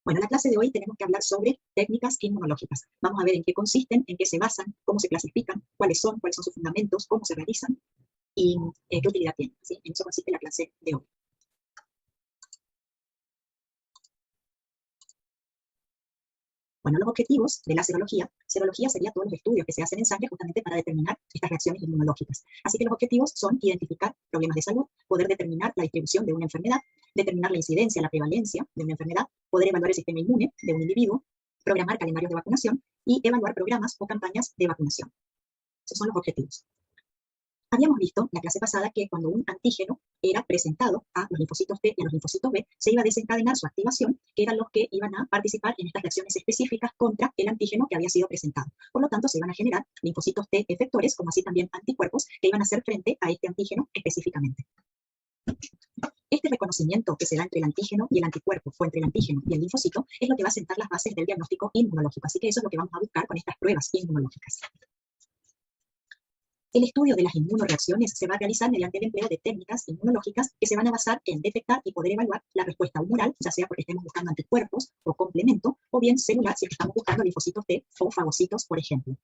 Bueno, en la clase de hoy tenemos que hablar sobre técnicas inmunológicas. Vamos a ver en qué consisten, en qué se basan, cómo se clasifican, cuáles son sus fundamentos, cómo se realizan y qué utilidad tienen. ¿Sí? En eso consiste la clase de hoy. Bueno, los objetivos de la serología sería todos los estudios que se hacen en sangre justamente para determinar estas reacciones inmunológicas. Así que los objetivos son identificar problemas de salud, poder determinar la distribución de una enfermedad, determinar la incidencia, la prevalencia de una enfermedad, poder evaluar el sistema inmune de un individuo, programar calendarios de vacunación y evaluar programas o campañas de vacunación. Esos son los objetivos. Habíamos visto la clase pasada que cuando un antígeno era presentado a los linfocitos T y a los linfocitos B, se iba a desencadenar su activación, que eran los que iban a participar en estas reacciones específicas contra el antígeno que había sido presentado. Por lo tanto, se iban a generar linfocitos T efectores, como así también anticuerpos, que iban a hacer frente a este antígeno específicamente. Este reconocimiento que se da entre el antígeno y el anticuerpo, o entre el antígeno y el linfocito, es lo que va a sentar las bases del diagnóstico inmunológico. Así que eso es lo que vamos a buscar con estas pruebas inmunológicas. El estudio de las inmunoreacciones se va a realizar mediante el empleo de técnicas inmunológicas que se van a basar en detectar y poder evaluar la respuesta humoral, ya sea porque estemos buscando anticuerpos o complemento, o bien celular si estamos buscando linfocitos T o fagocitos, por ejemplo.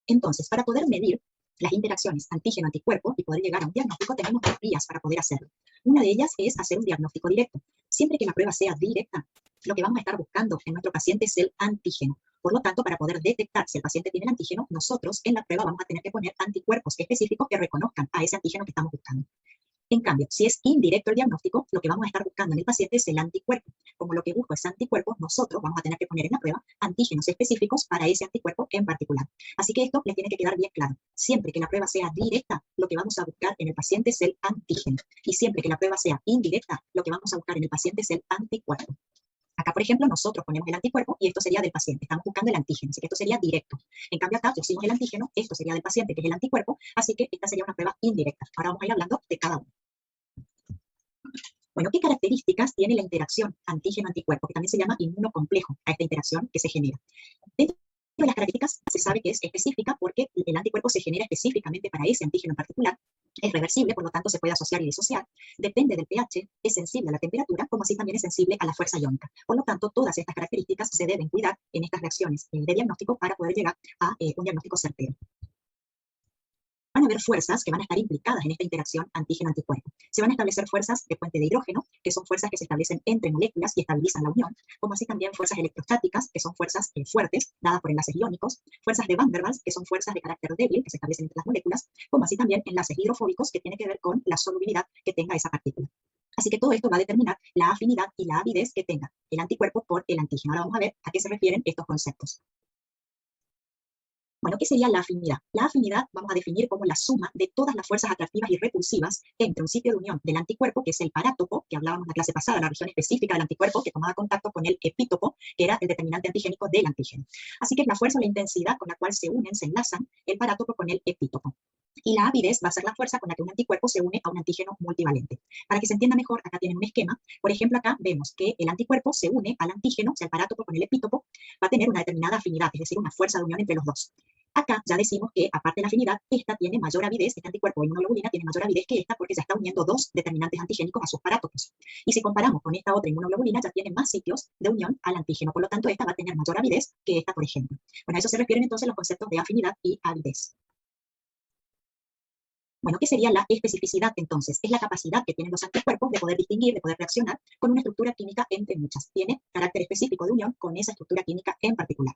Entonces, para poder medir las interacciones antígeno-anticuerpo y poder llegar a un diagnóstico, tenemos dos vías para poder hacerlo. Una de ellas es hacer un diagnóstico directo. Siempre que la prueba sea directa, lo que vamos a estar buscando en nuestro paciente es el antígeno. Por lo tanto, para poder detectar si el paciente tiene el antígeno, nosotros en la prueba vamos a tener que poner anticuerpos específicos que reconozcan a ese antígeno que estamos buscando. En cambio, si es indirecto el diagnóstico, lo que vamos a estar buscando en el paciente es el anticuerpo. Como lo que busco es anticuerpos, nosotros vamos a tener que poner en la prueba antígenos específicos para ese anticuerpo en particular. Así que esto les tiene que quedar bien claro. Siempre que la prueba sea directa, lo que vamos a buscar en el paciente es el antígeno. Y siempre que la prueba sea indirecta, lo que vamos a buscar en el paciente es el anticuerpo. Acá, por ejemplo, nosotros ponemos el anticuerpo y esto sería del paciente. Estamos buscando el antígeno, así que esto sería directo. En cambio, acá pusimos el antígeno, esto sería del paciente, que es el anticuerpo, así que esta sería una prueba indirecta. Ahora vamos a ir hablando de cada uno. Bueno, ¿qué características tiene la interacción antígeno-anticuerpo? Que también se llama inmunocomplejo a esta interacción que se genera. Dentro de las características se sabe que es específica porque el anticuerpo se genera específicamente para ese antígeno en particular. Es reversible, por lo tanto se puede asociar y disociar. Depende del pH, es sensible a la temperatura, como así también es sensible a la fuerza iónica. Por lo tanto, todas estas características se deben cuidar en estas reacciones de diagnóstico para poder llegar a un diagnóstico certero. Van a haber fuerzas que van a estar implicadas en esta interacción antígeno-anticuerpo. Se van a establecer fuerzas de puente de hidrógeno, que son fuerzas que se establecen entre moléculas y estabilizan la unión, como así también fuerzas electrostáticas, que son fuerzas fuertes, dadas por enlaces iónicos, fuerzas de Van der Waals, que son fuerzas de carácter débil, que se establecen entre las moléculas, como así también enlaces hidrofóbicos, que tiene que ver con la solubilidad que tenga esa partícula. Así que todo esto va a determinar la afinidad y la avidez que tenga el anticuerpo por el antígeno. Ahora vamos a ver a qué se refieren estos conceptos. Bueno, ¿qué sería la afinidad? La afinidad vamos a definir como la suma de todas las fuerzas atractivas y repulsivas entre un sitio de unión del anticuerpo, que es el parátopo, que hablábamos en la clase pasada, la región específica del anticuerpo que tomaba contacto con el epítopo, que era el determinante antigénico del antígeno. Así que es la fuerza o la intensidad con la cual se unen, se enlazan el parátopo con el epítopo. Y la avidez va a ser la fuerza con la que un anticuerpo se une a un antígeno multivalente. Para que se entienda mejor, acá tienen un esquema. Por ejemplo, acá vemos que el anticuerpo se une al antígeno, o sea, el parátopo con el epítopo, va a tener una determinada afinidad, es decir, una fuerza de unión entre los dos. Acá ya decimos que, aparte de la afinidad, esta tiene mayor avidez, este anticuerpo de inmunoglobulina tiene mayor avidez que esta porque ya está uniendo dos determinantes antigénicos a sus parátopos. Y si comparamos con esta otra inmunoglobulina, ya tiene más sitios de unión al antígeno. Por lo tanto, esta va a tener mayor avidez que esta, por ejemplo. Bueno, a eso se refieren entonces los conceptos de afinidad y avidez. Bueno, ¿qué sería la especificidad entonces? Es la capacidad que tienen los anticuerpos de poder distinguir, de poder reaccionar con una estructura química entre muchas. Tiene carácter específico de unión con esa estructura química en particular.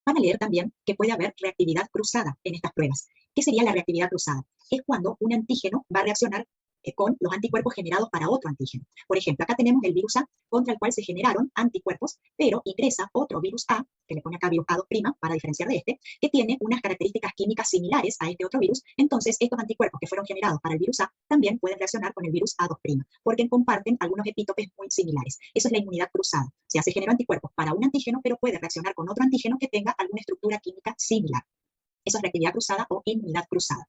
Van a leer también que puede haber reactividad cruzada en estas pruebas. ¿Qué sería la reactividad cruzada? Es cuando un antígeno va a reaccionar con los anticuerpos generados para otro antígeno. Por ejemplo, acá tenemos el virus A, contra el cual se generaron anticuerpos, pero ingresa otro virus A, que le pone acá virus A2' para diferenciar de este, que tiene unas características químicas similares a este otro virus. Entonces, estos anticuerpos que fueron generados para el virus A también pueden reaccionar con el virus A2', porque comparten algunos epítopes muy similares. Eso es la inmunidad cruzada. O sea, se generan anticuerpos para un antígeno, pero puede reaccionar con otro antígeno que tenga alguna estructura química similar. Eso es reactividad cruzada o inmunidad cruzada.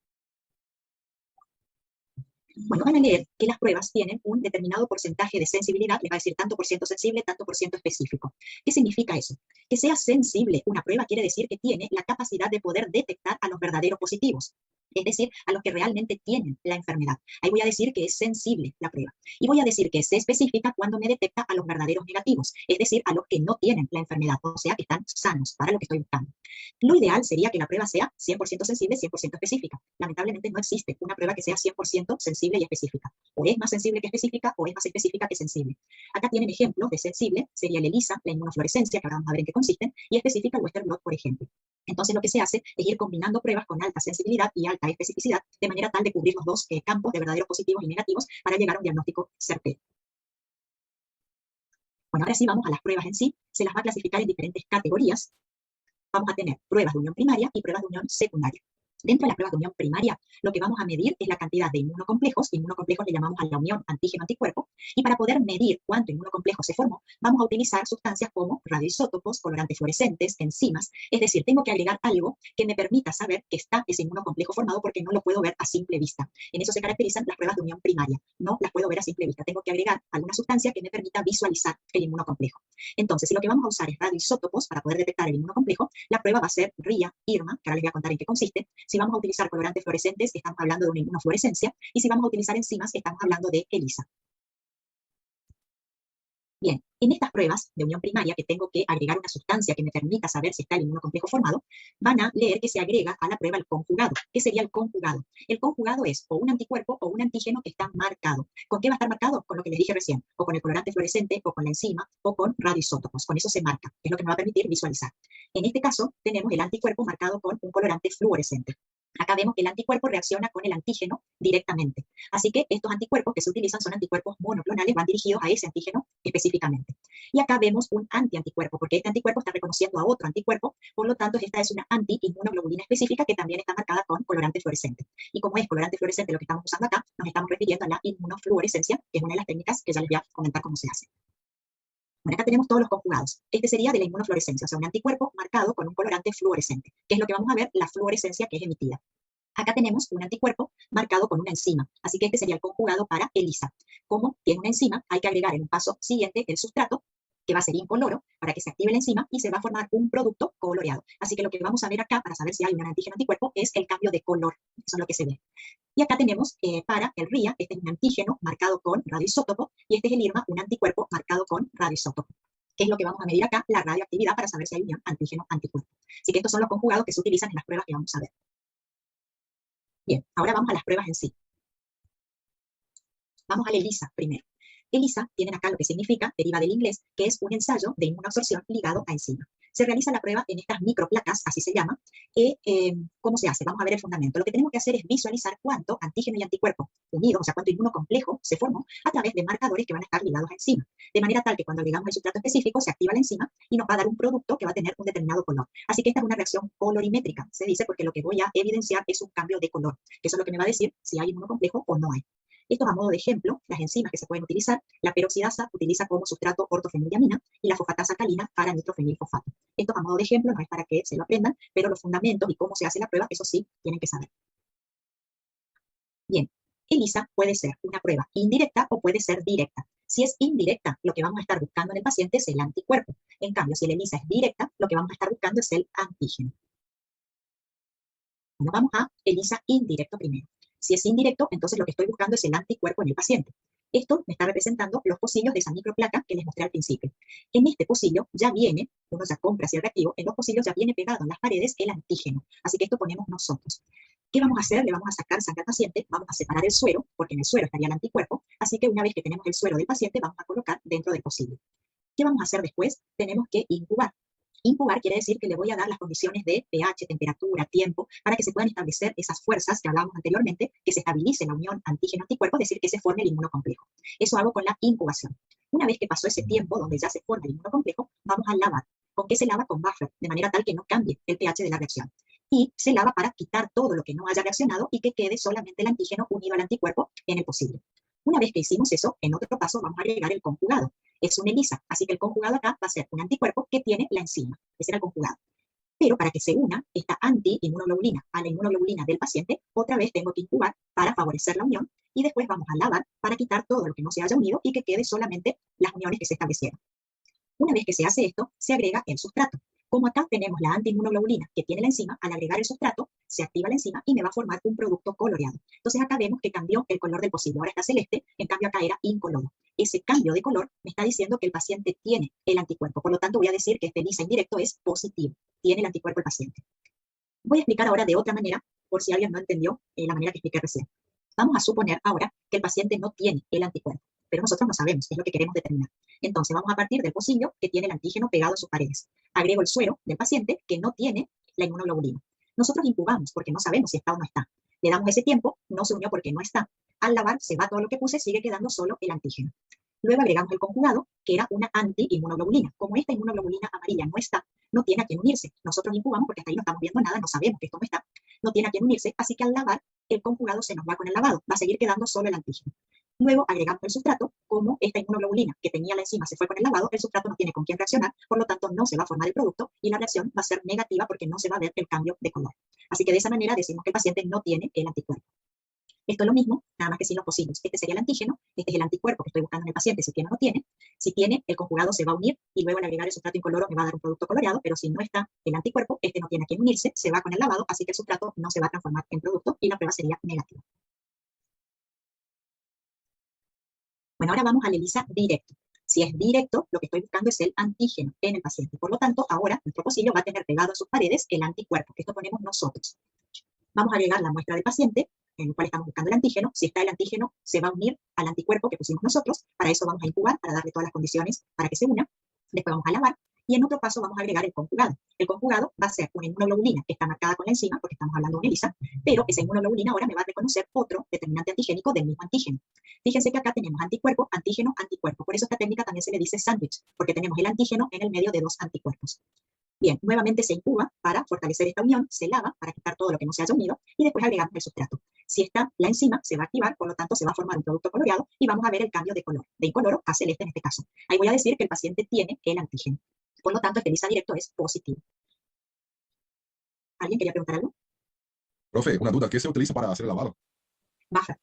Bueno, van a leer que las pruebas tienen un determinado porcentaje de sensibilidad, les va a decir tanto por ciento sensible, tanto por ciento específico. ¿Qué significa eso? Que sea sensible una prueba quiere decir que tiene la capacidad de poder detectar a los verdaderos positivos. es decir, a los que realmente tienen la enfermedad. Ahí voy a decir que es sensible la prueba. Y voy a decir que es específica cuando me detecta a los verdaderos negativos, es decir, a los que no tienen la enfermedad, o sea, que están sanos para lo que estoy buscando. Lo ideal sería que la prueba sea 100% sensible, 100% específica. Lamentablemente no existe una prueba que sea 100% sensible y específica. O es más sensible que específica, o es más específica que sensible. Acá tienen ejemplos de sensible, sería el ELISA, la inmunofluorescencia, que ahora vamos a ver en qué consisten, y específica el Western blot, por ejemplo. Entonces lo que se hace es ir combinando pruebas con alta sensibilidad y alta especificidad, de manera tal de cubrir los dos campos de verdaderos positivos y negativos para llegar a un diagnóstico certero. Bueno, ahora sí vamos a las pruebas en sí. Se las va a clasificar en diferentes categorías. Vamos a tener pruebas de unión primaria y pruebas de unión secundaria. Dentro de las pruebas de unión primaria, lo que vamos a medir es la cantidad de inmunocomplejos le llamamos a la unión antígeno-anticuerpo, y para poder medir cuánto inmunocomplejo se formó, vamos a utilizar sustancias como radioisótopos, colorantes fluorescentes, enzimas, es decir, tengo que agregar algo que me permita saber que está ese inmunocomplejo formado porque no lo puedo ver a simple vista. En eso se caracterizan las pruebas de unión primaria, no las puedo ver a simple vista, tengo que agregar alguna sustancia que me permita visualizar el inmunocomplejo. Entonces, si lo que vamos a usar es radioisótopos para poder detectar el inmunocomplejo, la prueba va a ser RIA, IRMA, que ahora les voy a contar en qué consiste. Si vamos a utilizar colorantes fluorescentes, estamos hablando de una inmunofluorescencia, y si vamos a utilizar enzimas, estamos hablando de ELISA. Bien, en estas pruebas de unión primaria, que tengo que agregar una sustancia que me permita saber si está el inmunocomplejo formado, van a leer que se agrega a la prueba el conjugado. ¿Qué sería el conjugado? El conjugado es o un anticuerpo o un antígeno que está marcado. ¿Con qué va a estar marcado? Con lo que les dije recién, o con el colorante fluorescente, o con la enzima, o con radioisótopos. Con eso se marca, que es lo que me va a permitir visualizar. En este caso, tenemos el anticuerpo marcado con un colorante fluorescente. Acá vemos que el anticuerpo reacciona con el antígeno directamente. Así que estos anticuerpos que se utilizan son anticuerpos monoclonales, van dirigidos a ese antígeno específicamente. Y acá vemos un antianticuerpo, porque este anticuerpo está reconociendo a otro anticuerpo, por lo tanto esta es una anti-inmunoglobulina específica que también está marcada con colorante fluorescente. Y como es colorante fluorescente lo que estamos usando acá, nos estamos refiriendo a la inmunofluorescencia, que es una de las técnicas que ya les voy a comentar cómo se hace. Bueno, acá tenemos todos los conjugados. Este sería de la inmunofluorescencia, o sea, un anticuerpo marcado con un colorante fluorescente, que es lo que vamos a ver, la fluorescencia que es emitida. Acá tenemos un anticuerpo marcado con una enzima, así que este sería el conjugado para ELISA. Como tiene una enzima, hay que agregar en un paso siguiente el sustrato, que va a ser incoloro, para que se active la enzima y se va a formar un producto coloreado. Así que lo que vamos a ver acá, para saber si hay un antígeno anticuerpo, es el cambio de color. Eso es lo que se ve. Y acá tenemos para el RIA, este es un antígeno marcado con radioisótopo, y este es el IRMA, un anticuerpo marcado con radioisótopo. ¿Qué es lo que vamos a medir acá? La radioactividad para saber si hay un antígeno-anticuerpo. Así que estos son los conjugados que se utilizan en las pruebas que vamos a ver. Bien, ahora vamos a las pruebas en sí. Vamos al ELISA primero. ELISA, tienen acá lo que significa, deriva del inglés, que es un ensayo de inmunoabsorción ligado a enzima. Se realiza la prueba en estas microplacas, así se llama. ¿Cómo se hace? Vamos a ver el fundamento. Lo que tenemos que hacer es visualizar cuánto antígeno y anticuerpo unidos, o sea, cuánto inmunocomplejo se formó a través de marcadores que van a estar ligados a enzima. De manera tal que cuando agregamos el sustrato específico, se activa la enzima y nos va a dar un producto que va a tener un determinado color. Así que esta es una reacción colorimétrica, se dice, porque lo que voy a evidenciar es un cambio de color, que eso es lo que me va a decir si hay inmunocomplejo o no hay. Esto es a modo de ejemplo, las enzimas que se pueden utilizar. La peroxidasa utiliza como sustrato ortofenildiamina y la fosfatasa alcalina para nitrofenilfosfato. Esto es a modo de ejemplo, no es para que se lo aprendan, pero los fundamentos y cómo se hace la prueba, eso sí, tienen que saber. Bien, ELISA puede ser una prueba indirecta o puede ser directa. Si es indirecta, lo que vamos a estar buscando en el paciente es el anticuerpo. En cambio, si el ELISA es directa, lo que vamos a estar buscando es el antígeno. Bueno, vamos a ELISA indirecto primero. Si es indirecto, entonces lo que estoy buscando es el anticuerpo en el paciente. Esto me está representando los pocillos de esa microplaca que les mostré al principio. En este pocillo ya viene, uno ya compra así el reactivo, en los pocillos ya viene pegado en las paredes el antígeno. Así que esto ponemos nosotros. ¿Qué vamos a hacer? Le vamos a sacar sangre al paciente, vamos a separar el suero, porque en el suero estaría el anticuerpo, así que una vez que tenemos el suero del paciente, vamos a colocar dentro del pocillo. ¿Qué vamos a hacer después? Tenemos que incubar. Incubar quiere decir que le voy a dar las condiciones de pH, temperatura, tiempo, para que se puedan establecer esas fuerzas que hablábamos anteriormente, que se estabilice la unión antígeno-anticuerpo, es decir, que se forme el inmunocomplejo. Eso hago con la incubación. Una vez que pasó ese tiempo donde ya se forma el inmunocomplejo, vamos a lavar. ¿Con qué se lava? Con buffer, de manera tal que no cambie el pH de la reacción. Y se lava para quitar todo lo que no haya reaccionado y que quede solamente el antígeno unido al anticuerpo en el pocillo. Una vez que hicimos eso, en otro paso vamos a agregar el conjugado. Es un ELISA, así que el conjugado acá va a ser un anticuerpo que tiene la enzima. Ese era el conjugado. Pero para que se una esta anti-inmunoglobulina a la inmunoglobulina del paciente, otra vez tengo que incubar para favorecer la unión y después vamos a lavar para quitar todo lo que no se haya unido y que quede solamente las uniones que se establecieron. Una vez que se hace esto, se agrega el sustrato. Como acá tenemos la antiinmunoglobulina que tiene la enzima, al agregar el sustrato, se activa la enzima y me va a formar un producto coloreado. Entonces acá vemos que cambió el color del pocillo. Ahora está celeste, en cambio acá era incoloro. Ese cambio de color me está diciendo que el paciente tiene el anticuerpo. Por lo tanto, voy a decir que este ELISA indirecto es positivo. Tiene el anticuerpo el paciente. Voy a explicar ahora de otra manera, por si alguien no entendió la manera que expliqué recién. Vamos a suponer ahora que el paciente no tiene el anticuerpo, pero nosotros no sabemos, es lo que queremos determinar. Entonces vamos a partir del pocillo que tiene el antígeno pegado a sus paredes. Agrego el suero del paciente que no tiene la inmunoglobulina. Nosotros incubamos porque no sabemos si está o no está. Le damos ese tiempo, no se unió porque no está. Al lavar se va todo lo que puse, sigue quedando solo el antígeno. Luego agregamos el conjugado, que era una anti-inmunoglobulina. Como esta inmunoglobulina amarilla no está, no tiene a quién unirse. Nosotros incubamos porque hasta ahí no estamos viendo nada, no sabemos que esto no está. No tiene a quién unirse, así que al lavar, el conjugado se nos va con el lavado. Va a seguir quedando solo el antígeno. Luego agregamos el sustrato, como esta inmunoglobulina que tenía la enzima se fue con el lavado, el sustrato no tiene con quién reaccionar, por lo tanto no se va a formar el producto y la reacción va a ser negativa porque no se va a ver el cambio de color. Así que de esa manera decimos que el paciente no tiene el anticuerpo. Esto es lo mismo, nada más que sin los pocillos. Este sería el antígeno, este es el anticuerpo que estoy buscando en el paciente, si tiene o no tiene. Si tiene, el conjugado se va a unir y luego al agregar el sustrato incoloro me va a dar un producto coloreado, pero si no está el anticuerpo, este no tiene a quién unirse, se va con el lavado, así que el sustrato no se va a transformar en producto y la prueba sería negativa. Bueno, ahora vamos al ELISA directo. Si es directo, lo que estoy buscando es el antígeno en el paciente. Por lo tanto, ahora nuestro pocillo va a tener pegado a sus paredes el anticuerpo, que esto ponemos nosotros. Vamos a agregar la muestra del paciente, en el cual estamos buscando el antígeno. Si está el antígeno, se va a unir al anticuerpo que pusimos nosotros. Para eso vamos a incubar, para darle todas las condiciones para que se una. Después vamos a lavar. Y en otro paso vamos a agregar el conjugado. El conjugado va a ser una inmunoglobulina que está marcada con la enzima, porque estamos hablando de una ELISA, pero esa inmunoglobulina ahora me va a reconocer otro determinante antigénico del mismo antígeno. Fíjense que acá tenemos anticuerpo, antígeno, anticuerpo. Por eso esta técnica también se le dice sándwich, porque tenemos el antígeno en el medio de dos anticuerpos. Bien, nuevamente se incuba para fortalecer esta unión, se lava para quitar todo lo que no se haya unido y después agregamos el sustrato. Si está la enzima, se va a activar, por lo tanto se va a formar un producto coloreado y vamos a ver el cambio de color, de incoloro a celeste en este caso. Ahí voy a decir que el paciente tiene el antígeno. Por lo tanto, este ELISA directo es positivo. ¿Alguien quería preguntar algo? Profe, una duda, ¿qué se utiliza para hacer el lavado? Buffer.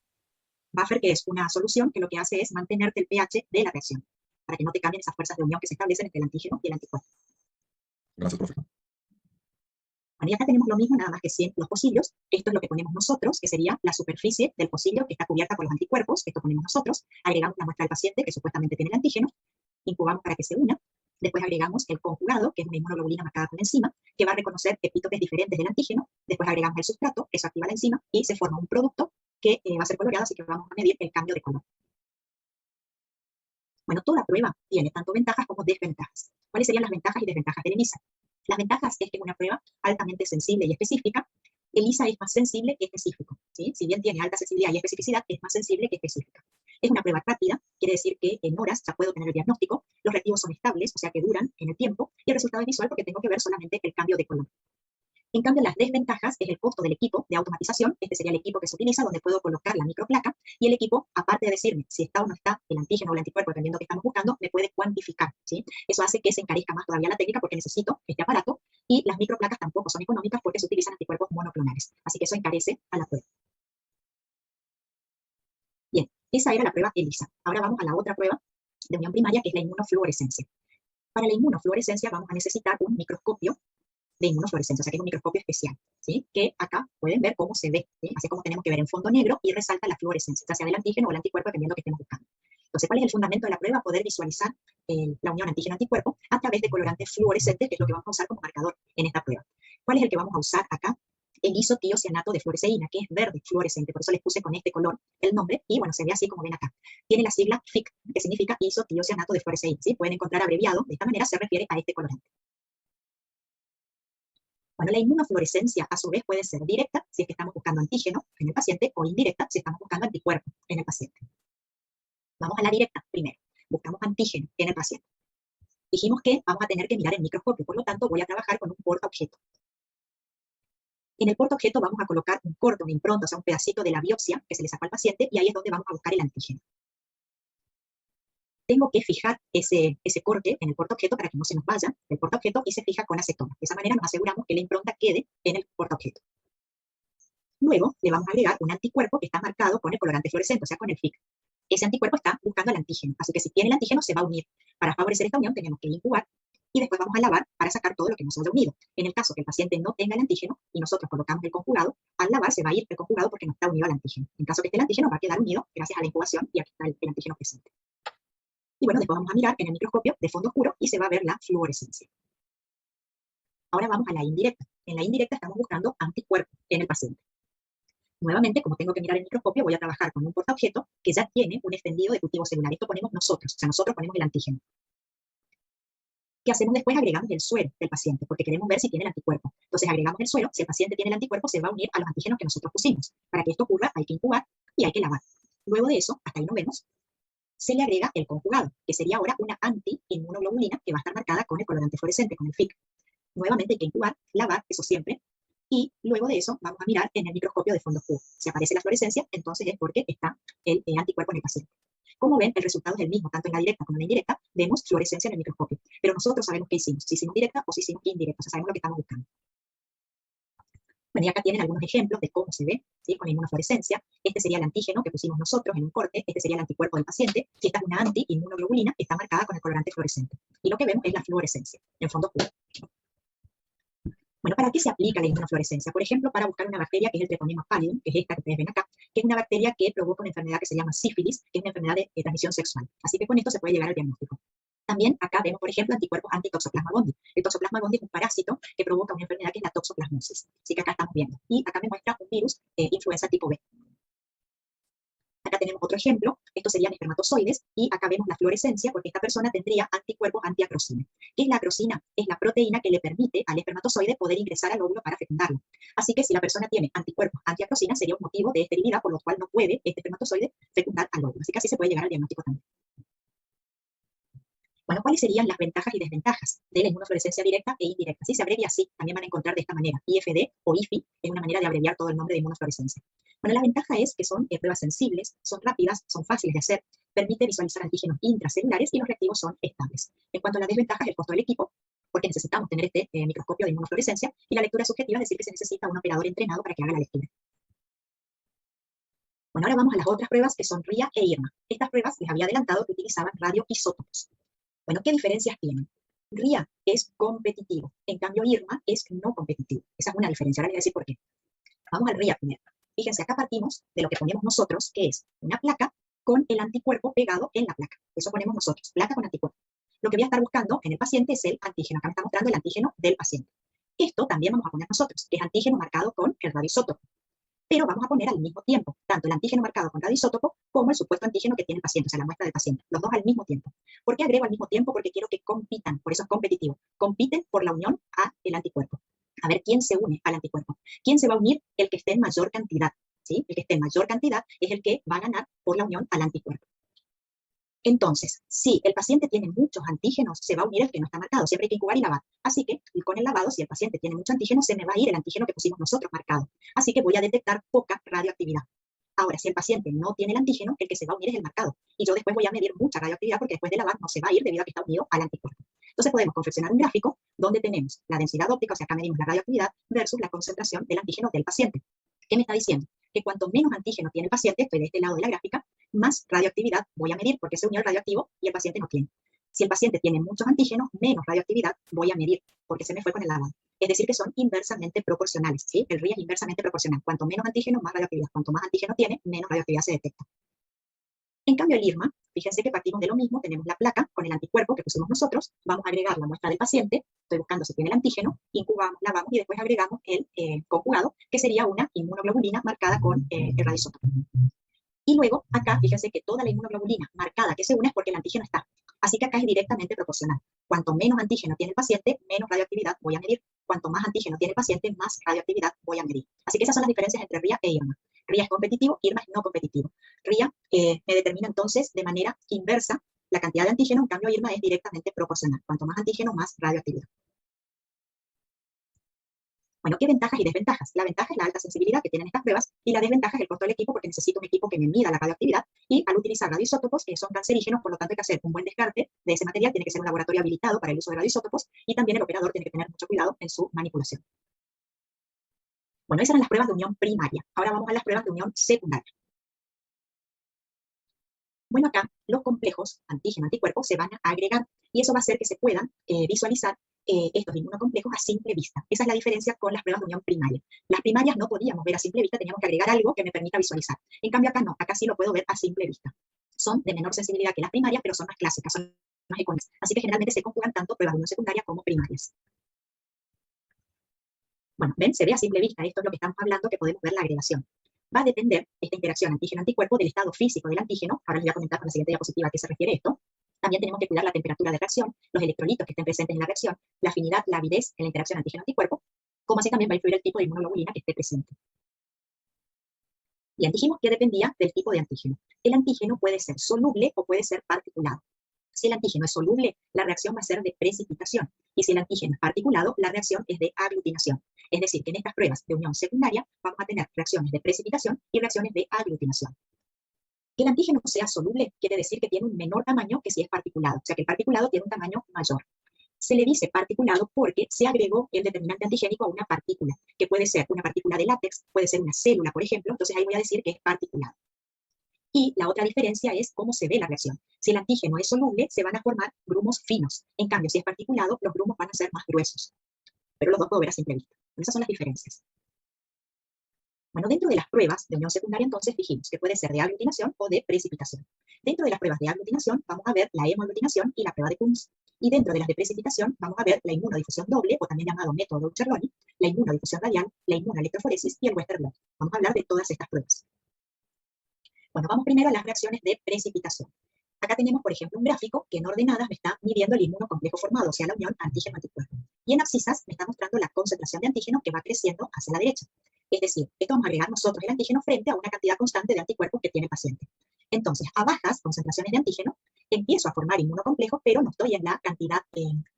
Buffer, que es una solución que lo que hace es mantenerte el pH de la reacción, para que no te cambien esas fuerzas de unión que se establecen entre el antígeno y el anticuerpo. Gracias, profe. Bueno, y acá tenemos lo mismo, nada más que sin los pocillos. Esto es lo que ponemos nosotros, que sería la superficie del pocillo que está cubierta por los anticuerpos. Esto ponemos nosotros. Agregamos la muestra del paciente, que supuestamente tiene el antígeno. Incubamos para que se una. Después agregamos el conjugado, que es una inmunoglobulina marcada con la enzima, que va a reconocer epítopes diferentes del antígeno. Después agregamos el sustrato, eso activa la enzima, y se forma un producto que va a ser coloreado, así que vamos a medir el cambio de color. Bueno, toda prueba tiene tanto ventajas como desventajas. ¿Cuáles serían las ventajas y desventajas del ELISA? Las ventajas es que es una prueba altamente sensible y específica. ELISA es más sensible que específico, ¿sí? Si bien tiene alta sensibilidad y especificidad, es más sensible que específica. Es una prueba rápida, quiere decir que en horas ya puedo tener el diagnóstico, los reactivos son estables, o sea que duran en el tiempo, y el resultado es visual porque tengo que ver solamente el cambio de color. En cambio, las desventajas es el costo del equipo de automatización. Este sería el equipo que se utiliza, donde puedo colocar la microplaca, y el equipo, aparte de decirme si está o no está el antígeno o el anticuerpo, dependiendo de qué estamos buscando, me puede cuantificar, ¿sí? Eso hace que se encarezca más todavía la técnica porque necesito este aparato, y las microplacas tampoco son económicas porque se utilizan anticuerpos monoclonales. Así que eso encarece a la prueba. Bien, esa era la prueba ELISA. Ahora vamos a la otra prueba de unión primaria, que es la inmunofluorescencia. Para la inmunofluorescencia vamos a necesitar un microscopio de inmunofluorescencia, o sea que es un microscopio especial, ¿sí? Que acá pueden ver cómo se ve, ¿sí? Así como tenemos que ver en fondo negro y resalta la fluorescencia, ya sea del antígeno o el anticuerpo, dependiendo de que estemos buscando. Entonces, ¿cuál es el fundamento de la prueba? Poder visualizar la unión antígeno-anticuerpo a través de colorantes fluorescentes, que es lo que vamos a usar como marcador en esta prueba. ¿Cuál es el que vamos a usar acá? El isotiocianato de fluoresceína, que es verde fluorescente, por eso les puse con este color el nombre, y bueno, se ve así como ven acá. Tiene la sigla FIC, que significa isotiocianato de fluoresceína, ¿sí? Pueden encontrar abreviado, de esta manera se refiere a este colorante. Bueno, la inmunofluorescencia a su vez puede ser directa si es que estamos buscando antígeno en el paciente o indirecta si estamos buscando anticuerpo en el paciente. Vamos a la directa primero. Buscamos antígeno en el paciente. Dijimos que vamos a tener que mirar el microscopio, por lo tanto voy a trabajar con un portaobjeto. En el portaobjeto vamos a colocar un corte, una impronta, o sea, un pedacito de la biopsia que se le sacó al paciente y ahí es donde vamos a buscar el antígeno. Tengo que fijar ese corte en el portaobjeto para que no se nos vaya el portaobjeto y se fija con acetona. De esa manera nos aseguramos que la impronta quede en el portaobjeto. Luego le vamos a agregar un anticuerpo que está marcado con el colorante fluorescente, o sea, con el FIC. Ese anticuerpo está buscando el antígeno, así que si tiene el antígeno se va a unir. Para favorecer esta unión tenemos que incubar y después vamos a lavar para sacar todo lo que no se haya unido. En el caso que el paciente no tenga el antígeno y nosotros colocamos el conjugado, al lavar se va a ir el conjugado porque no está unido al antígeno. En caso que esté el antígeno, va a quedar unido gracias a la incubación y aquí está el antígeno presente. Y bueno, después vamos a mirar en el microscopio de fondo oscuro y se va a ver la fluorescencia. Ahora vamos a la indirecta. En la indirecta estamos buscando anticuerpos en el paciente. Nuevamente, como tengo que mirar el microscopio, voy a trabajar con un portaobjeto que ya tiene un extendido de cultivo celular. Esto ponemos nosotros, o sea, nosotros ponemos el antígeno. ¿Qué hacemos después? Agregamos el suero del paciente, porque queremos ver si tiene el anticuerpo. Entonces agregamos el suero, si el paciente tiene el anticuerpo, se va a unir a los antígenos que nosotros pusimos. Para que esto ocurra, hay que incubar y hay que lavar. Luego de eso, hasta ahí nos vemos, se le agrega el conjugado, que sería ahora una anti-inmunoglobulina que va a estar marcada con el colorante fluorescente, con el FIC. Nuevamente hay que incubar, lavar, eso siempre, y luego de eso vamos a mirar en el microscopio de fondo oscuro. Si aparece la fluorescencia, entonces es porque está el anticuerpo en el paciente. Como ven, el resultado es el mismo, tanto en la directa como en la indirecta, vemos fluorescencia en el microscopio. Pero nosotros sabemos qué hicimos, si hicimos directa o si hicimos indirecta, o sea, sabemos lo que estamos buscando. Bueno, y acá tienen algunos ejemplos de cómo se ve, ¿sí? Con la inmunofluorescencia. Este sería el antígeno que pusimos nosotros en un corte, este sería el anticuerpo del paciente, y esta es una anti-inmunoglobulina que está marcada con el colorante fluorescente. Y lo que vemos es la fluorescencia, en fondo oscuro. Bueno, ¿para qué se aplica la inmunofluorescencia? Por ejemplo, para buscar una bacteria que es el Treponema pallidum, que es esta que ustedes ven acá, que es una bacteria que provoca una enfermedad que se llama sífilis, que es una enfermedad de transmisión sexual. Así que con esto se puede llegar al diagnóstico. También acá vemos, por ejemplo, anticuerpos antitoxoplasma gondii. El toxoplasma gondii es un parásito que provoca una enfermedad que es la toxoplasmosis. Así que acá estamos viendo. Y acá me muestra un virus influenza tipo B. Acá tenemos otro ejemplo, estos serían espermatozoides, y acá vemos la fluorescencia porque esta persona tendría anticuerpos antiacrosina. ¿Qué es la acrosina? Es la proteína que le permite al espermatozoide poder ingresar al óvulo para fecundarlo. Así que si la persona tiene anticuerpos antiacrosina, sería un motivo de esterilidad, por lo cual no puede este espermatozoide fecundar al óvulo. Así que así se puede llegar al diagnóstico también. Bueno, ¿cuáles serían las ventajas y desventajas de la inmunofluorescencia directa e indirecta? Si se abrevia así, también van a encontrar de esta manera. IFD o IFI es una manera de abreviar todo el nombre de inmunofluorescencia. Bueno, la ventaja es que son pruebas sensibles, son rápidas, son fáciles de hacer, permite visualizar antígenos intracelulares y los reactivos son estables. En cuanto a la desventaja, es el costo del equipo, porque necesitamos tener este microscopio de inmunofluorescencia, y la lectura subjetiva es decir que se necesita un operador entrenado para que haga la lectura. Bueno, ahora vamos a las otras pruebas que son RIA e IRMA. Estas pruebas les había adelantado que utilizaban radioisótopos. Bueno, ¿qué diferencias tienen? RIA es competitivo, en cambio IRMA es no competitivo. Esa es una diferencia, ahora les voy a decir por qué. Vamos al RIA primero. Fíjense, acá partimos de lo que ponemos nosotros, que es una placa con el anticuerpo pegado en la placa. Eso ponemos nosotros, placa con anticuerpo. Lo que voy a estar buscando en el paciente es el antígeno. Acá me está mostrando el antígeno del paciente. Esto también vamos a poner nosotros, que es antígeno marcado con el radioisótopo. Pero vamos a poner al mismo tiempo, tanto el antígeno marcado con radioisótopo como el supuesto antígeno que tiene el paciente, o sea, la muestra del paciente, los dos al mismo tiempo. ¿Por qué agrego al mismo tiempo? Porque quiero que compitan, por eso es competitivo. Compiten por la unión al anticuerpo. A ver quién se une al anticuerpo. ¿Quién se va a unir? El que esté en mayor cantidad. ¿Sí? El que esté en mayor cantidad es el que va a ganar por la unión al anticuerpo. Entonces, si el paciente tiene muchos antígenos, se va a unir el que no está marcado. Siempre hay que incubar y lavar. Así que con el lavado, si el paciente tiene mucho antígeno, se me va a ir el antígeno que pusimos nosotros marcado. Así que voy a detectar poca radioactividad. Ahora, si el paciente no tiene el antígeno, el que se va a unir es el marcado. Y yo después voy a medir mucha radioactividad porque después de lavar no se va a ir debido a que está unido al anticuerpo. Entonces podemos confeccionar un gráfico donde tenemos la densidad óptica, o sea, acá medimos la radioactividad, versus la concentración del antígeno del paciente. ¿Qué me está diciendo? Que cuanto menos antígeno tiene el paciente, estoy de este lado de la gráfica, más radioactividad voy a medir porque se unió el radioactivo y el paciente no tiene. Si el paciente tiene muchos antígenos, menos radioactividad voy a medir porque se me fue con el lavado. Es decir, que son inversamente proporcionales, ¿sí? El RIA es inversamente proporcional. Cuanto menos antígeno, más radioactividad. Cuanto más antígeno tiene, menos radioactividad se detecta. En cambio, el IRMA, fíjense que partimos de lo mismo, tenemos la placa con el anticuerpo que pusimos nosotros, vamos a agregar la muestra del paciente, estoy buscando si tiene el antígeno, incubamos, lavamos y después agregamos el conjugado, que sería una inmunoglobulina marcada con el radioisótopo. Y luego, acá, fíjense que toda la inmunoglobulina marcada que se une es porque el antígeno está. Así que acá es directamente proporcional. Cuanto menos antígeno tiene el paciente, menos radioactividad voy a medir. Cuanto más antígeno tiene el paciente, más radioactividad voy a medir. Así que esas son las diferencias entre RIA e IRMA. RIA es competitivo, IRMA es no competitivo. RIA me determina entonces de manera inversa la cantidad de antígeno, en cambio IRMA es directamente proporcional. Cuanto más antígeno, más radioactividad. Bueno, ¿qué ventajas y desventajas? La ventaja es la alta sensibilidad que tienen estas pruebas y la desventaja es el costo del equipo porque necesito un equipo que me mida la radioactividad y al utilizar radioisótopos son cancerígenos, por lo tanto hay que hacer un buen descarte de ese material, tiene que ser un laboratorio habilitado para el uso de radioisótopos y también el operador tiene que tener mucho cuidado en su manipulación. Bueno, esas eran las pruebas de unión primaria. Ahora vamos a las pruebas de unión secundaria. Bueno, acá los complejos antígeno-anticuerpo se van a agregar y eso va a hacer que se puedan visualizar estos inmunocomplejos a simple vista. Esa es la diferencia con las pruebas de unión primaria. Las primarias no podíamos ver a simple vista, teníamos que agregar algo que me permita visualizar. En cambio acá no, acá sí lo puedo ver a simple vista. Son de menor sensibilidad que las primarias, pero son más clásicas, son más económicas. Así que generalmente se conjugan tanto pruebas de unión secundaria como primarias. Bueno, ven, se ve a simple vista, esto es lo que estamos hablando, que podemos ver la agregación. Va a depender esta interacción antígeno-anticuerpo del estado físico del antígeno. Ahora les voy a comentar con la siguiente diapositiva a qué se refiere esto. También tenemos que cuidar la temperatura de reacción, los electrolitos que estén presentes en la reacción, la afinidad, la avidez en la interacción antígeno-anticuerpo, como así también va a influir el tipo de inmunoglobulina que esté presente. Bien, dijimos que dependía del tipo de antígeno. El antígeno puede ser soluble o puede ser particulado. Si el antígeno es soluble, la reacción va a ser de precipitación. Y si el antígeno es particulado, la reacción es de aglutinación. Es decir, que en estas pruebas de unión secundaria vamos a tener reacciones de precipitación y reacciones de aglutinación. Que el antígeno sea soluble quiere decir que tiene un menor tamaño que si es particulado. O sea, que el particulado tiene un tamaño mayor. Se le dice particulado porque se agregó el determinante antigénico a una partícula, que puede ser una partícula de látex, puede ser una célula, por ejemplo. Entonces ahí voy a decir que es particulado. Y la otra diferencia es cómo se ve la reacción. Si el antígeno es soluble, se van a formar grumos finos. En cambio, si es particulado, los grumos van a ser más gruesos. Pero los dos puedo ver a simple vista. Esas son las diferencias. Bueno, dentro de las pruebas de unión secundaria, entonces, dijimos que puede ser de aglutinación o de precipitación. Dentro de las pruebas de aglutinación, vamos a ver la hemoaglutinación y la prueba de Kunz. Y dentro de las de precipitación, vamos a ver la inmunodifusión doble, o también llamado método de Aucher-Loney, la inmunodifusión radial, la inmunoelectroforesis y el Western blot. Vamos a hablar de todas estas pruebas. Bueno, vamos primero a las reacciones de precipitación. Acá tenemos, por ejemplo, un gráfico que en ordenadas me está midiendo el inmunocomplejo formado, o sea, la unión antígeno-anticuerpo. Y en abscisas me está mostrando la concentración de antígeno que va creciendo hacia la derecha. Es decir, esto vamos a agregar nosotros el antígeno frente a una cantidad constante de anticuerpos que tiene el paciente. Entonces, a bajas concentraciones de antígeno, empiezo a formar inmunocomplejos, pero no estoy en la cantidad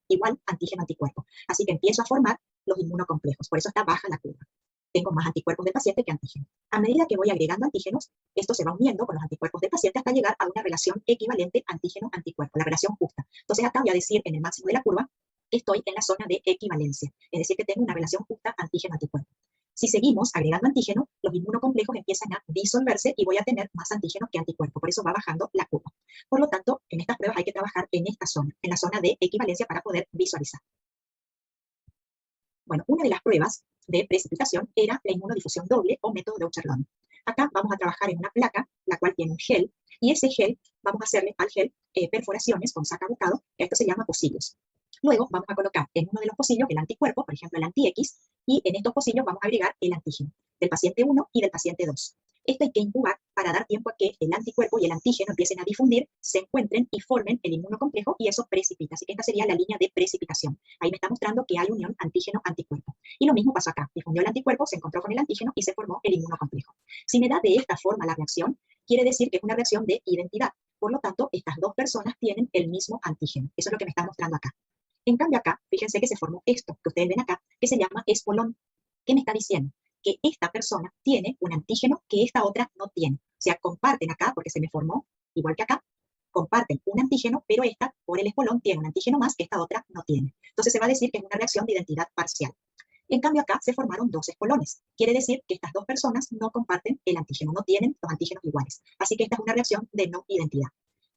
igual antígeno-anticuerpo. Así que empiezo a formar los inmunocomplejos, por eso está baja la curva. Tengo más anticuerpos del paciente que antígenos. A medida que voy agregando antígenos, esto se va uniendo con los anticuerpos del paciente hasta llegar a una relación equivalente antígeno-anticuerpo, la relación justa. Entonces acá voy a decir en el máximo de la curva que estoy en la zona de equivalencia, es decir, que tengo una relación justa antígeno-anticuerpo. Si seguimos agregando antígenos, los inmunocomplejos empiezan a disolverse y voy a tener más antígenos que anticuerpos, por eso va bajando la curva. Por lo tanto, en estas pruebas hay que trabajar en esta zona, en la zona de equivalencia para poder visualizar. Bueno, una de las pruebas de precipitación era la inmunodifusión doble o método de Aucher-Loney. Acá vamos a trabajar en una placa, la cual tiene un gel, y ese gel, vamos a hacerle al gel perforaciones con sacabucado, que esto se llama pocillos. Luego vamos a colocar en uno de los pocillos el anticuerpo, por ejemplo el anti-X, y en estos pocillos vamos a agregar el antígeno del paciente 1 y del paciente 2. Esto hay que incubar para dar tiempo a que el anticuerpo y el antígeno empiecen a difundir, se encuentren y formen el inmunocomplejo y eso precipita. Así que esta sería la línea de precipitación. Ahí me está mostrando que hay unión antígeno-anticuerpo. Y lo mismo pasó acá. Difundió el anticuerpo, se encontró con el antígeno y se formó el inmunocomplejo. Si me da de esta forma la reacción, quiere decir que es una reacción de identidad. Por lo tanto, estas dos personas tienen el mismo antígeno. Eso es lo que me está mostrando acá. En cambio acá, fíjense que se formó esto que ustedes ven acá, que se llama espolón. ¿Qué me está diciendo? Que esta persona tiene un antígeno que esta otra no tiene. O sea, comparten acá, porque se me formó, igual que acá, comparten un antígeno, pero esta, por el espolón, tiene un antígeno más que esta otra no tiene. Entonces se va a decir que es una reacción de identidad parcial. En cambio acá se formaron dos espolones. Quiere decir que estas dos personas no comparten el antígeno, no tienen los antígenos iguales. Así que esta es una reacción de no identidad.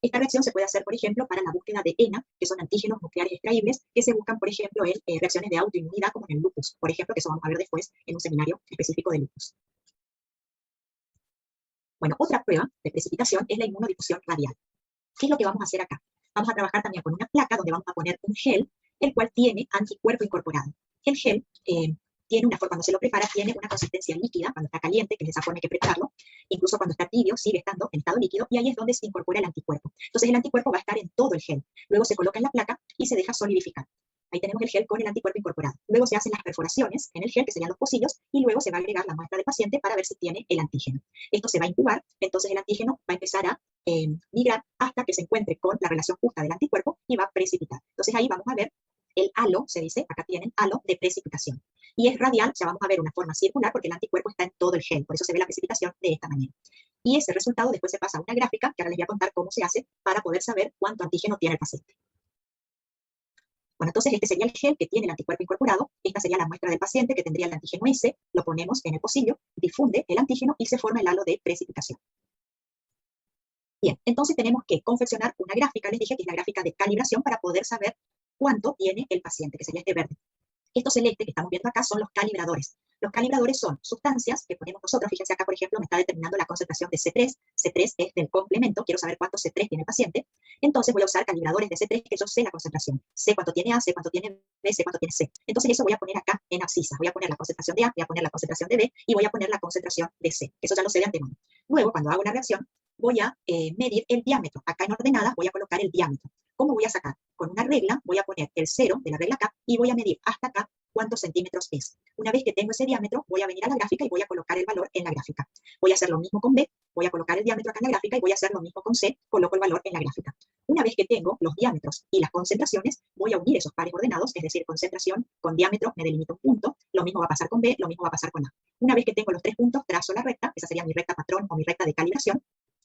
Esta reacción se puede hacer, por ejemplo, para la búsqueda de ENA, que son antígenos nucleares extraíbles, que se buscan, por ejemplo, en reacciones de autoinmunidad, como en el lupus, por ejemplo, que eso vamos a ver después en un seminario específico de lupus. Bueno, otra prueba de precipitación es la inmunodifusión radial. ¿Qué es lo que vamos a hacer acá? Vamos a trabajar también con una placa donde vamos a poner un gel, el cual tiene anticuerpo incorporado. El gel tiene una forma, cuando se lo prepara, tiene una consistencia líquida, cuando está caliente, que es de esa forma hay que prepararlo, incluso cuando está tibio, sigue estando en estado líquido, y ahí es donde se incorpora el anticuerpo. Entonces el anticuerpo va a estar en todo el gel, luego se coloca en la placa y se deja solidificar. Ahí tenemos el gel con el anticuerpo incorporado. Luego se hacen las perforaciones en el gel, que serían los pocillos, y luego se va a agregar la muestra del paciente para ver si tiene el antígeno. Esto se va a incubar, entonces el antígeno va a empezar a migrar hasta que se encuentre con la relación justa del anticuerpo y va a precipitar. Entonces ahí vamos a ver el halo, se dice, acá tienen halo de precipitación. Y es radial, ya vamos a ver una forma circular porque el anticuerpo está en todo el gel, por eso se ve la precipitación de esta manera. Y ese resultado después se pasa a una gráfica, que ahora les voy a contar cómo se hace para poder saber cuánto antígeno tiene el paciente. Bueno, entonces este sería el gel que tiene el anticuerpo incorporado, esta sería la muestra del paciente que tendría el antígeno S, lo ponemos en el pocillo, difunde el antígeno y se forma el halo de precipitación. Bien, entonces tenemos que confeccionar una gráfica, les dije que es la gráfica de calibración para poder saber cuánto tiene el paciente, que sería este verde. Estos celestes que estamos viendo acá son los calibradores. Los calibradores son sustancias que ponemos nosotros. Fíjense acá, por ejemplo, me está determinando la concentración de C3. C3 es del complemento. Quiero saber cuánto C3 tiene el paciente. Entonces voy a usar calibradores de C3 que yo sé la concentración. Sé cuánto tiene A, sé cuánto tiene B, sé cuánto tiene C. Entonces eso voy a poner acá en abscisas. Voy a poner la concentración de A, voy a poner la concentración de B y voy a poner la concentración de C. Eso ya lo sé de antemano. Luego, cuando hago una reacción, voy a medir el diámetro. Acá en ordenadas voy a colocar el diámetro. ¿Cómo voy a sacar? Con una regla voy a poner el 0 de la regla acá y voy a medir hasta acá cuántos centímetros es. Una vez que tengo ese diámetro, voy a venir a la gráfica y voy a colocar el valor en la gráfica. Voy a hacer lo mismo con B, voy a colocar el diámetro acá en la gráfica y voy a hacer lo mismo con C, coloco el valor en la gráfica. Una vez que tengo los diámetros y las concentraciones, voy a unir esos pares ordenados, es decir, concentración con diámetro, me delimito un punto, lo mismo va a pasar con B, lo mismo va a pasar con A. Una vez que tengo los tres puntos, trazo la recta, esa sería mi recta patrón o mi recta de calibración,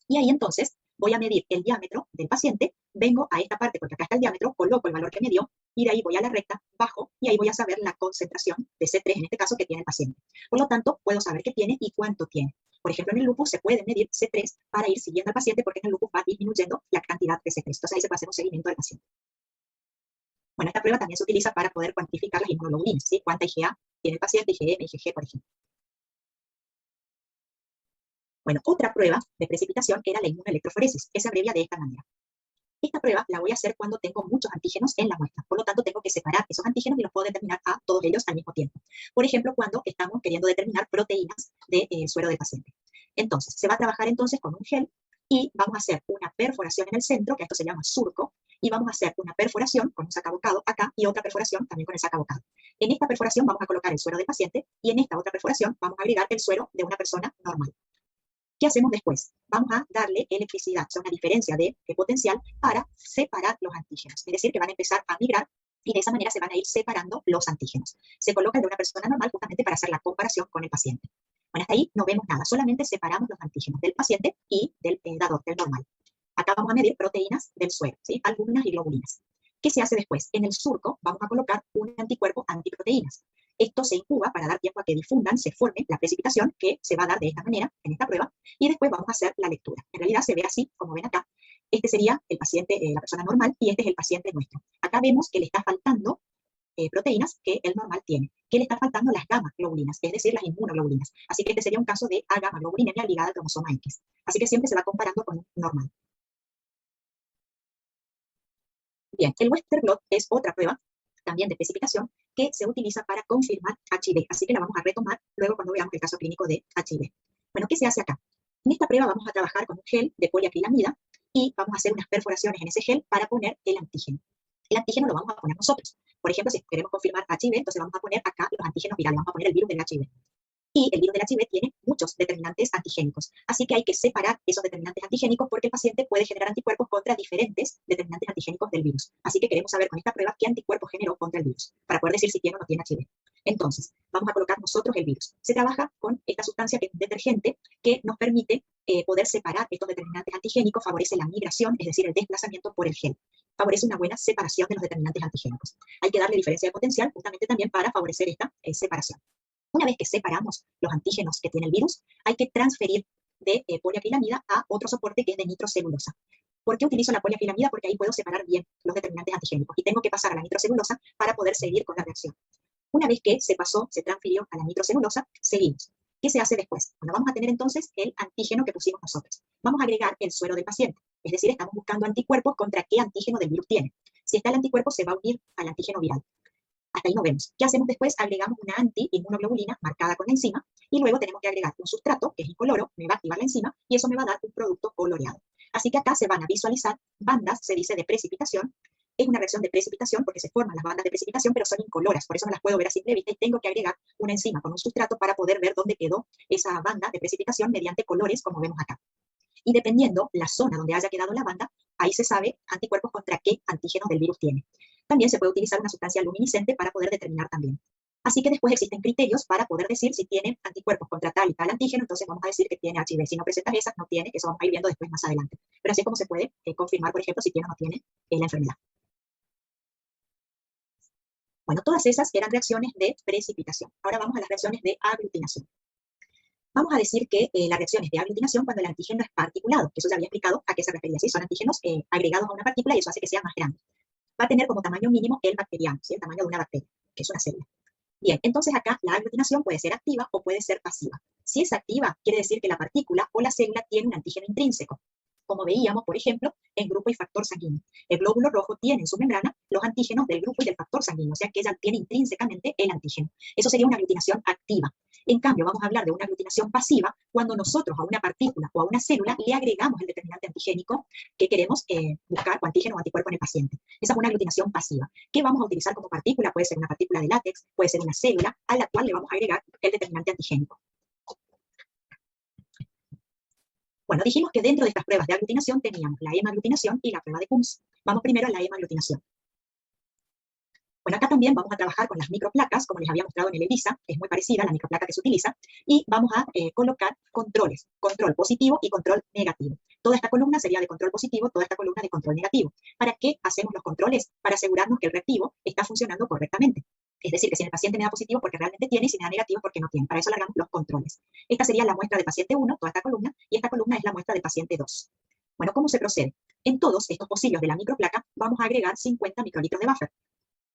y ahí entonces voy a medir el diámetro del paciente, vengo a esta parte porque acá está el diámetro, coloco el valor que me dio, y de ahí voy a la recta, bajo, y ahí voy a saber la concentración de C3, en este caso, que tiene el paciente. Por lo tanto, puedo saber qué tiene y cuánto tiene. Por ejemplo, en el lupus se puede medir C3 para ir siguiendo al paciente porque en el lupus va disminuyendo la cantidad de C3. Entonces ahí se puede hacer un seguimiento del paciente. Bueno, esta prueba también se utiliza para poder cuantificar las inmunoglobulinas, ¿sí? Cuánta IgA tiene el paciente, IgM, IgG, por ejemplo. Bueno, otra prueba de precipitación era la inmunoelectroforesis, que se abrevia de esta manera. Esta prueba la voy a hacer cuando tengo muchos antígenos en la muestra. Por lo tanto, tengo que separar esos antígenos y los puedo determinar a todos ellos al mismo tiempo. Por ejemplo, cuando estamos queriendo determinar proteínas del suero del paciente. Entonces, se va a trabajar entonces con un gel y vamos a hacer una perforación en el centro, que esto se llama surco, y vamos a hacer una perforación con un sacabocado acá y otra perforación también con el sacabocado. En esta perforación vamos a colocar el suero del paciente y en esta otra perforación vamos a agregar el suero de una persona normal. ¿Qué hacemos después? Vamos a darle electricidad, o sea, una diferencia de potencial para separar los antígenos. Es decir, que van a empezar a migrar y de esa manera se van a ir separando los antígenos. Se coloca el de una persona normal justamente para hacer la comparación con el paciente. Bueno, hasta ahí no vemos nada, solamente separamos los antígenos del paciente y del dador, del normal. Acá vamos a medir proteínas del suero, ¿sí? Albuminas y globulinas. ¿Qué se hace después? En el surco vamos a colocar un anticuerpo antiproteínas. Esto se incuba para dar tiempo a que difundan, se forme la precipitación que se va a dar de esta manera, en esta prueba, y después vamos a hacer la lectura. En realidad se ve así, como ven acá. Este sería el paciente, la persona normal, y este es el paciente nuestro. Acá vemos que le está faltando proteínas que el normal tiene, que le está faltando las gamma globulinas, es decir, las inmunoglobulinas. Así que este sería un caso de A gamma globulinemia ligada al cromosoma X. Así que siempre se va comparando con un normal. Bien, el Western blot es otra prueba también de precipitación que se utiliza para confirmar HIV. Así que la vamos a retomar luego cuando veamos el caso clínico de HIV. Bueno, ¿qué se hace acá? En esta prueba vamos a trabajar con un gel de poliacrilamida y vamos a hacer unas perforaciones en ese gel para poner el antígeno. El antígeno lo vamos a poner nosotros. Por ejemplo, si queremos confirmar HIV, entonces vamos a poner acá los antígenos virales, vamos a poner el virus del HIV. Y el virus del HIV tiene muchos determinantes antigénicos. Así que hay que separar esos determinantes antigénicos porque el paciente puede generar anticuerpos contra diferentes determinantes antigénicos del virus. Así que queremos saber con esta prueba qué anticuerpo generó contra el virus, para poder decir si tiene o no tiene HIV. Entonces, vamos a colocar nosotros el virus. Se trabaja con esta sustancia que es un detergente que nos permite poder separar estos determinantes antigénicos, favorece la migración, es decir, el desplazamiento por el gel. Favorece una buena separación de los determinantes antigénicos. Hay que darle diferencia de potencial justamente también para favorecer esta separación. Una vez que separamos los antígenos que tiene el virus, hay que transferir de poliacrilamida a otro soporte que es de nitrocelulosa. ¿Por qué utilizo la poliacrilamida? Porque ahí puedo separar bien los determinantes antigénicos y tengo que pasar a la nitrocelulosa para poder seguir con la reacción. Una vez que se pasó, se transfirió a la nitrocelulosa, seguimos. ¿Qué se hace después? Bueno, vamos a tener entonces el antígeno que pusimos nosotros. Vamos a agregar el suero del paciente. Es decir, estamos buscando anticuerpos contra qué antígeno del virus tiene. Si está el anticuerpo, se va a unir al antígeno viral. Hasta ahí no vemos. ¿Qué hacemos después? Agregamos una anti-inmunoglobulina marcada con la enzima y luego tenemos que agregar un sustrato que es incoloro, me va a activar la enzima y eso me va a dar un producto coloreado. Así que acá se van a visualizar bandas, se dice de precipitación. Es una reacción de precipitación porque se forman las bandas de precipitación, pero son incoloras, por eso no las puedo ver a simple vista y tengo que agregar una enzima con un sustrato para poder ver dónde quedó esa banda de precipitación mediante colores, como vemos acá. Y dependiendo la zona donde haya quedado la banda, ahí se sabe anticuerpos contra qué antígenos del virus tiene. También se puede utilizar una sustancia luminiscente para poder determinar también. Así que después existen criterios para poder decir si tiene anticuerpos contra tal y tal antígeno, entonces vamos a decir que tiene HIV. Si no presentas esas, no tiene, que eso vamos a ir viendo después más adelante. Pero así es como se puede confirmar, por ejemplo, si tiene o no tiene la enfermedad. Bueno, todas esas eran reacciones de precipitación. Ahora vamos a las reacciones de aglutinación. Vamos a decir que la reacción es de aglutinación cuando el antígeno es particulado, que eso ya había explicado a qué se refería, ¿sí? Son antígenos agregados a una partícula y eso hace que sea más grande. Va a tener como tamaño mínimo el bacteriano, ¿sí? El tamaño de una bacteria, que es una célula. Bien, entonces acá la aglutinación puede ser activa o puede ser pasiva. Si es activa, quiere decir que la partícula o la célula tiene un antígeno intrínseco, como veíamos, por ejemplo, en grupo y factor sanguíneo. El glóbulo rojo tiene en su membrana los antígenos del grupo y del factor sanguíneo, o sea que ella tiene intrínsecamente el antígeno. Eso sería una aglutinación activa. En cambio, vamos a hablar de una aglutinación pasiva cuando nosotros a una partícula o a una célula le agregamos el determinante antigénico que queremos buscar, o antígeno o anticuerpo en el paciente. Esa es una aglutinación pasiva. ¿Qué vamos a utilizar como partícula? Puede ser una partícula de látex, puede ser una célula a la cual le vamos a agregar el determinante antigénico. Bueno, dijimos que dentro de estas pruebas de aglutinación teníamos la hemaglutinación y la prueba de Kunz. Vamos primero a la hemaglutinación. Bueno, acá también vamos a trabajar con las microplacas, como les había mostrado en el ELISA, es muy parecida a la microplaca que se utiliza, y vamos a colocar controles, control positivo y control negativo. Toda esta columna sería de control positivo, toda esta columna de control negativo. ¿Para qué hacemos los controles? Para asegurarnos que el reactivo está funcionando correctamente. Es decir, que si el paciente me da positivo porque realmente tiene y si me da negativo porque no tiene. Para eso alargamos los controles. Esta sería la muestra del paciente 1, toda esta columna, y esta columna es la muestra del paciente 2. Bueno, ¿cómo se procede? En todos estos pocillos de la microplaca vamos a agregar 50 microlitros de buffer.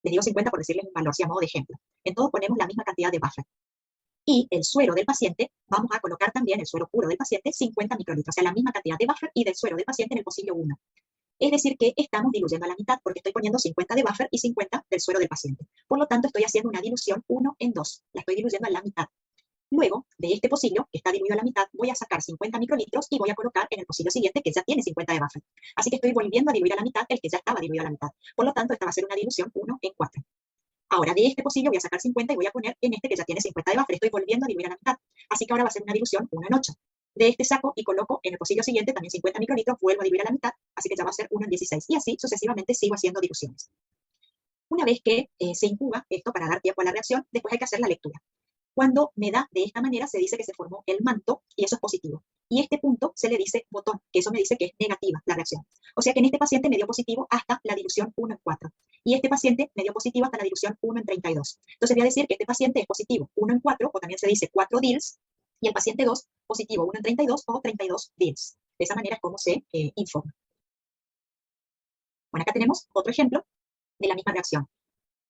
Les digo 50 por decirles un valor, si a modo de ejemplo. En todos ponemos la misma cantidad de buffer. Y el suero del paciente, vamos a colocar también el suero puro del paciente, 50 microlitros, o sea, la misma cantidad de buffer y del suero del paciente en el pocillo 1. Es decir, que estamos diluyendo a la mitad porque estoy poniendo 50 de buffer y 50 del suero del paciente. Por lo tanto, estoy haciendo una dilución 1 en 2. La estoy diluyendo a la mitad. Luego, de este pocillo, que está diluido a la mitad, voy a sacar 50 microlitros y voy a colocar en el pocillo siguiente, que ya tiene 50 de buffer. Así que estoy volviendo a diluir a la mitad el que ya estaba diluido a la mitad. Por lo tanto, esta va a ser una dilución 1 en 4. Ahora, de este pocillo voy a sacar 50 y voy a poner en este que ya tiene 50 de buffer. Estoy volviendo a diluir a la mitad. Así que ahora va a ser una dilución 1 en 8. De este saco y coloco en el pocillo siguiente también 50 microlitros, vuelvo a diluir a la mitad, así que ya va a ser 1 en 16. Y así sucesivamente sigo haciendo diluciones. Una vez que se incuba esto para dar tiempo a la reacción, después hay que hacer la lectura. Cuando me da de esta manera, se dice que se formó el manto y eso es positivo. Y este punto se le dice botón, que eso me dice que es negativa la reacción. O sea que en este paciente me dio positivo hasta la dilución 1 en 4. Y este paciente me dio positivo hasta la dilución 1 en 32. Entonces voy a decir que este paciente es positivo 1 en 4, o también se dice 4 DILs, y el paciente 2 positivo 1 en 32 o 32 DILs. De esa manera es como se informa. Bueno, acá tenemos otro ejemplo de la misma reacción.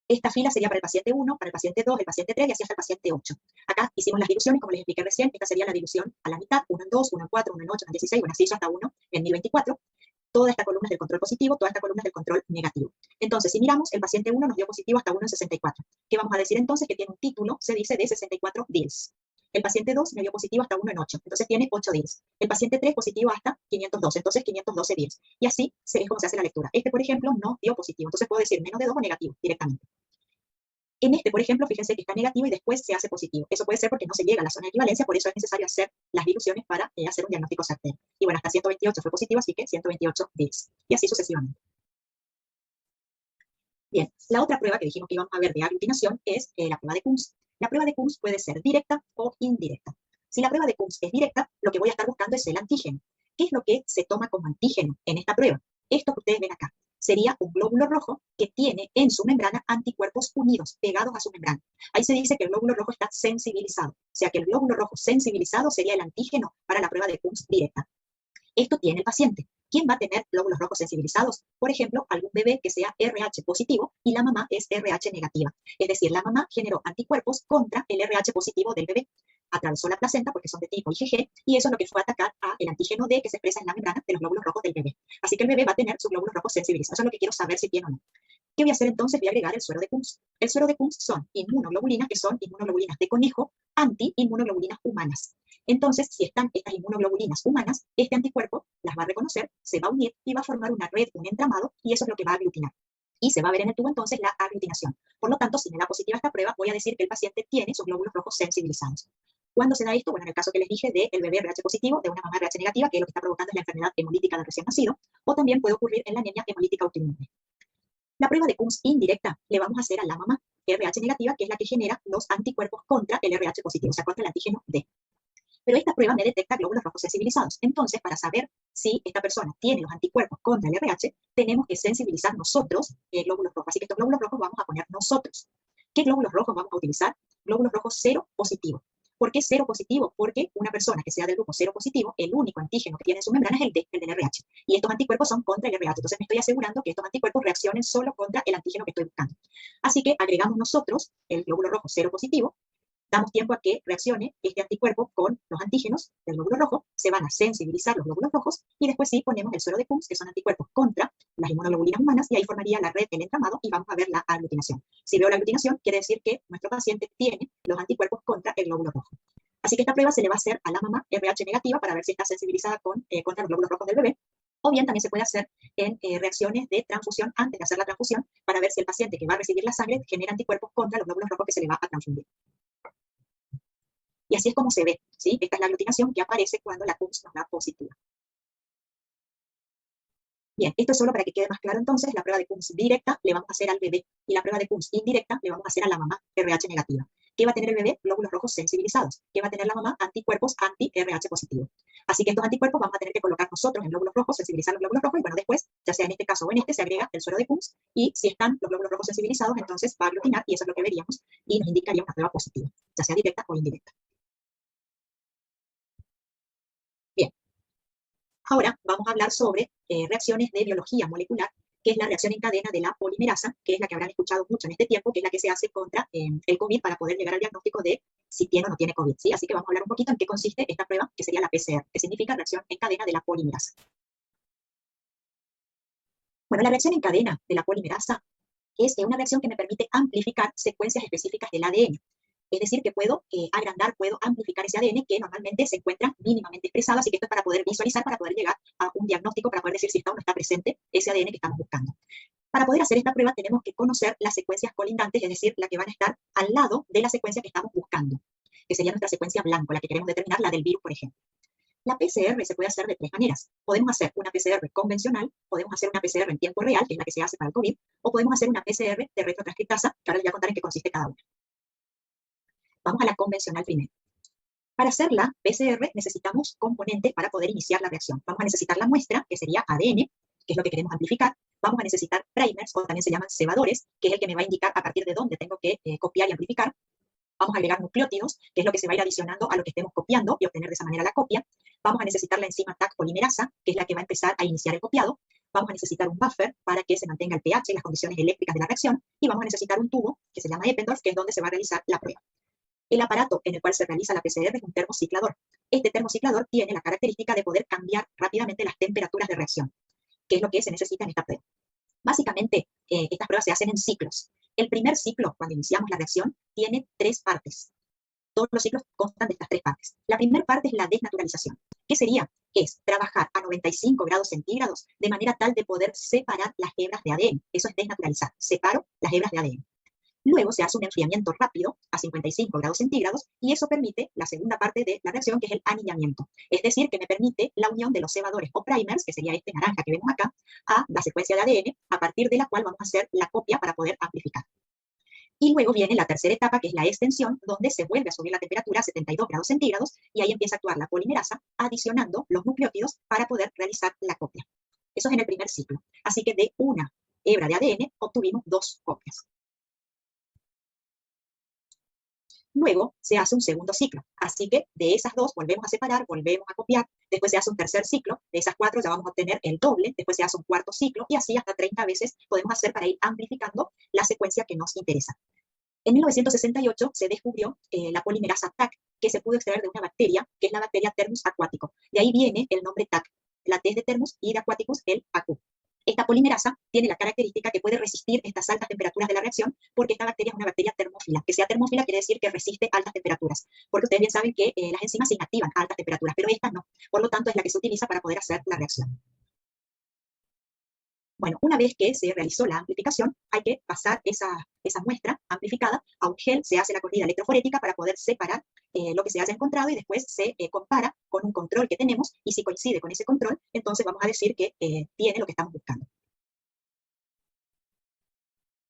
Esta fila sería para el paciente 1, para el paciente 2, el paciente 3 y así hasta el paciente 8. Acá hicimos las diluciones, como les expliqué recién, esta sería la dilución a la mitad, 1 en 2, 1 en 4, 1 en 8, 1 en 16, bueno, así hasta 1 en 1024. Toda esta columna es del control positivo, toda esta columna es del control negativo. Entonces, si miramos, el paciente 1 nos dio positivo hasta 1 en 64. ¿Qué vamos a decir entonces? Que tiene un título, se dice, de 64 DILs. El paciente 2 me dio positivo hasta 1 en 8, entonces tiene 8 DILs. El paciente 3 positivo hasta 512, entonces 512 DILs. Y así es como se hace la lectura. Este, por ejemplo, no dio positivo, entonces puedo decir menos de 2 o negativo directamente. En este, por ejemplo, fíjense que está negativo y después se hace positivo. Eso puede ser porque no se llega a la zona de equivalencia, por eso es necesario hacer las diluciones para hacer un diagnóstico certero. Y bueno, hasta 128 fue positivo, así que 128 DILs. Y así sucesivamente. Bien, la otra prueba que dijimos que íbamos a ver de aglutinación es la prueba de Kunz. La prueba de Kunz puede ser directa o indirecta. Si la prueba de Kunz es directa, lo que voy a estar buscando es el antígeno. ¿Qué es lo que se toma como antígeno en esta prueba? Esto que ustedes ven acá sería un glóbulo rojo que tiene en su membrana anticuerpos unidos, pegados a su membrana. Ahí se dice que el glóbulo rojo está sensibilizado. O sea que el glóbulo rojo sensibilizado sería el antígeno para la prueba de Kunz directa. Esto tiene el paciente. ¿Quién va a tener glóbulos rojos sensibilizados? Por ejemplo, algún bebé que sea RH positivo y la mamá es RH negativa. Es decir, la mamá generó anticuerpos contra el RH positivo del bebé. Atravesó la placenta porque son de tipo IgG y eso es lo que fue a atacar al antígeno D que se expresa en la membrana de los glóbulos rojos del bebé. Así que el bebé va a tener sus glóbulos rojos sensibilizados. Eso es lo que quiero saber si tiene o no. ¿Qué voy a hacer entonces? Voy a agregar el suero de Kunz. El suero de Kunz son inmunoglobulinas, que son inmunoglobulinas de conejo, anti-inmunoglobulinas humanas. Entonces, si están estas inmunoglobulinas humanas, este anticuerpo las va a reconocer, se va a unir y va a formar una red, un entramado, y eso es lo que va a aglutinar. Y se va a ver en el tubo entonces la aglutinación. Por lo tanto, si me da positiva esta prueba, voy a decir que el paciente tiene sus glóbulos rojos sensibilizados. ¿Cuándo se da esto? Bueno, en el caso que les dije del bebé RH positivo, de una mamá RH negativa, que es lo que está provocando es la enfermedad hemolítica del recién nacido, o también puede ocurrir en la anemia hemolítica autoinmune. La prueba de Kunz indirecta le vamos a hacer a la mamá RH negativa, que es la que genera los anticuerpos contra el RH positivo, o sea, contra el antígeno D. Pero esta prueba me detecta glóbulos rojos sensibilizados. Entonces, para saber si esta persona tiene los anticuerpos contra el RH, tenemos que sensibilizar nosotros glóbulos rojos. Así que estos glóbulos rojos vamos a poner nosotros. ¿Qué glóbulos rojos vamos a utilizar? Glóbulos rojos cero positivo. ¿Por qué cero positivo? Porque una persona que sea del grupo cero positivo, el único antígeno que tiene en su membrana es el del RH. Y estos anticuerpos son contra el RH. Entonces me estoy asegurando que estos anticuerpos reaccionen solo contra el antígeno que estoy buscando. Así que agregamos nosotros el glóbulo rojo cero positivo, damos tiempo a que reaccione este anticuerpo con los antígenos del glóbulo rojo, se van a sensibilizar los glóbulos rojos y después sí ponemos el suero de Coombs, que son anticuerpos contra las inmunoglobulinas humanas, y ahí formaría la red del entramado y vamos a ver la aglutinación. Si veo la aglutinación, quiere decir que nuestro paciente tiene los anticuerpos contra el glóbulo rojo. Así que esta prueba se le va a hacer a la mamá RH negativa para ver si está sensibilizada contra los glóbulos rojos del bebé, o bien también se puede hacer en reacciones de transfusión antes de hacer la transfusión para ver si el paciente que va a recibir la sangre genera anticuerpos contra los glóbulos rojos que se le va a transfundir. Y así es como se ve, ¿sí? Esta es la aglutinación que aparece cuando la Coombs nos da positiva. Bien, esto es solo para que quede más claro entonces, la prueba de Coombs directa le vamos a hacer al bebé y la prueba de Coombs indirecta le vamos a hacer a la mamá RH negativa. ¿Qué va a tener el bebé? Glóbulos rojos sensibilizados. ¿Qué va a tener la mamá? Anticuerpos anti-RH positivo. Así que estos anticuerpos vamos a tener que colocar nosotros en glóbulos rojos, sensibilizar los glóbulos rojos y bueno, después, ya sea en este caso o en este, se agrega el suero de Coombs y si están los glóbulos rojos sensibilizados, entonces va a aglutinar y eso es lo que veríamos y nos indicaría una prueba positiva, ya sea directa o indirecta. Bien. Ahora vamos a hablar sobre reacciones de biología molecular, que es la reacción en cadena de la polimerasa, que es la que habrán escuchado mucho en este tiempo, que es la que se hace contra el COVID para poder llegar al diagnóstico de si tiene o no tiene COVID, ¿sí? Así que vamos a hablar un poquito en qué consiste esta prueba, que sería la PCR, que significa reacción en cadena de la polimerasa. Bueno, la reacción en cadena de la polimerasa es una reacción que me permite amplificar secuencias específicas del ADN. Es decir, que puedo agrandar, puedo amplificar ese ADN que normalmente se encuentra mínimamente expresado, así que esto es para poder visualizar, para poder llegar a un diagnóstico, para poder decir si está o no está presente ese ADN que estamos buscando. Para poder hacer esta prueba tenemos que conocer las secuencias colindantes, es decir, la que van a estar al lado de la secuencia que estamos buscando, que sería nuestra secuencia blanco, la que queremos determinar, la del virus, por ejemplo. La PCR se puede hacer de tres maneras. Podemos hacer una PCR convencional, podemos hacer una PCR en tiempo real, que es la que se hace para el COVID, o podemos hacer una PCR de retrotranscriptasa, que ahora les voy a contar en qué consiste cada una. Vamos a la convencional primero. Para hacer la PCR necesitamos componentes para poder iniciar la reacción. Vamos a necesitar la muestra, que sería ADN, que es lo que queremos amplificar. Vamos a necesitar primers, o también se llaman cebadores, que es el que me va a indicar a partir de dónde tengo que copiar y amplificar. Vamos a agregar nucleótidos, que es lo que se va a ir adicionando a lo que estemos copiando y obtener de esa manera la copia. Vamos a necesitar la enzima Taq polimerasa, que es la que va a empezar a iniciar el copiado. Vamos a necesitar un buffer para que se mantenga el pH y las condiciones eléctricas de la reacción. Y vamos a necesitar un tubo, que se llama Eppendorf, que es donde se va a realizar la prueba. El aparato en el cual se realiza la PCR es un termociclador. Este termociclador tiene la característica de poder cambiar rápidamente las temperaturas de reacción, que es lo que se necesita en esta prueba. Básicamente, estas pruebas se hacen en ciclos. El primer ciclo, cuando iniciamos la reacción, tiene tres partes. Todos los ciclos constan de estas tres partes. La primera parte es la desnaturalización. ¿Qué sería? Es trabajar a 95 grados centígrados de manera tal de poder separar las hebras de ADN. Eso es desnaturalizar. Separo las hebras de ADN. Luego se hace un enfriamiento rápido a 55 grados centígrados y eso permite la segunda parte de la reacción, que es el anillamiento. Es decir, que me permite la unión de los cebadores o primers, que sería este naranja que vemos acá, a la secuencia de ADN, a partir de la cual vamos a hacer la copia para poder amplificar. Y luego viene la tercera etapa, que es la extensión, donde se vuelve a subir la temperatura a 72 grados centígrados y ahí empieza a actuar la polimerasa, adicionando los nucleótidos para poder realizar la copia. Eso es en el primer ciclo. Así que de una hebra de ADN obtuvimos dos copias. Luego se hace un segundo ciclo, así que de esas dos volvemos a separar, volvemos a copiar, después se hace un tercer ciclo, de esas cuatro ya vamos a obtener el doble, después se hace un cuarto ciclo y así hasta 30 veces podemos hacer para ir amplificando la secuencia que nos interesa. En 1968 se descubrió la polimerasa Taq, que se pudo extraer de una bacteria, que es la bacteria Thermus aquaticus. De ahí viene el nombre Taq, la T de Thermus y de aquaticus el AQ. Esta polimerasa tiene la característica que puede resistir estas altas temperaturas de la reacción porque esta bacteria es una bacteria termófila. Que sea termófila quiere decir que resiste altas temperaturas, porque ustedes bien saben que las enzimas se inactivan a altas temperaturas, pero esta no. Por lo tanto, es la que se utiliza para poder hacer la reacción. Bueno, una vez que se realizó la amplificación, hay que pasar esa muestra amplificada a un gel, se hace la corrida electroforética para poder separar lo que se haya encontrado y después se compara con un control que tenemos y si coincide con ese control, entonces vamos a decir que tiene lo que estamos buscando.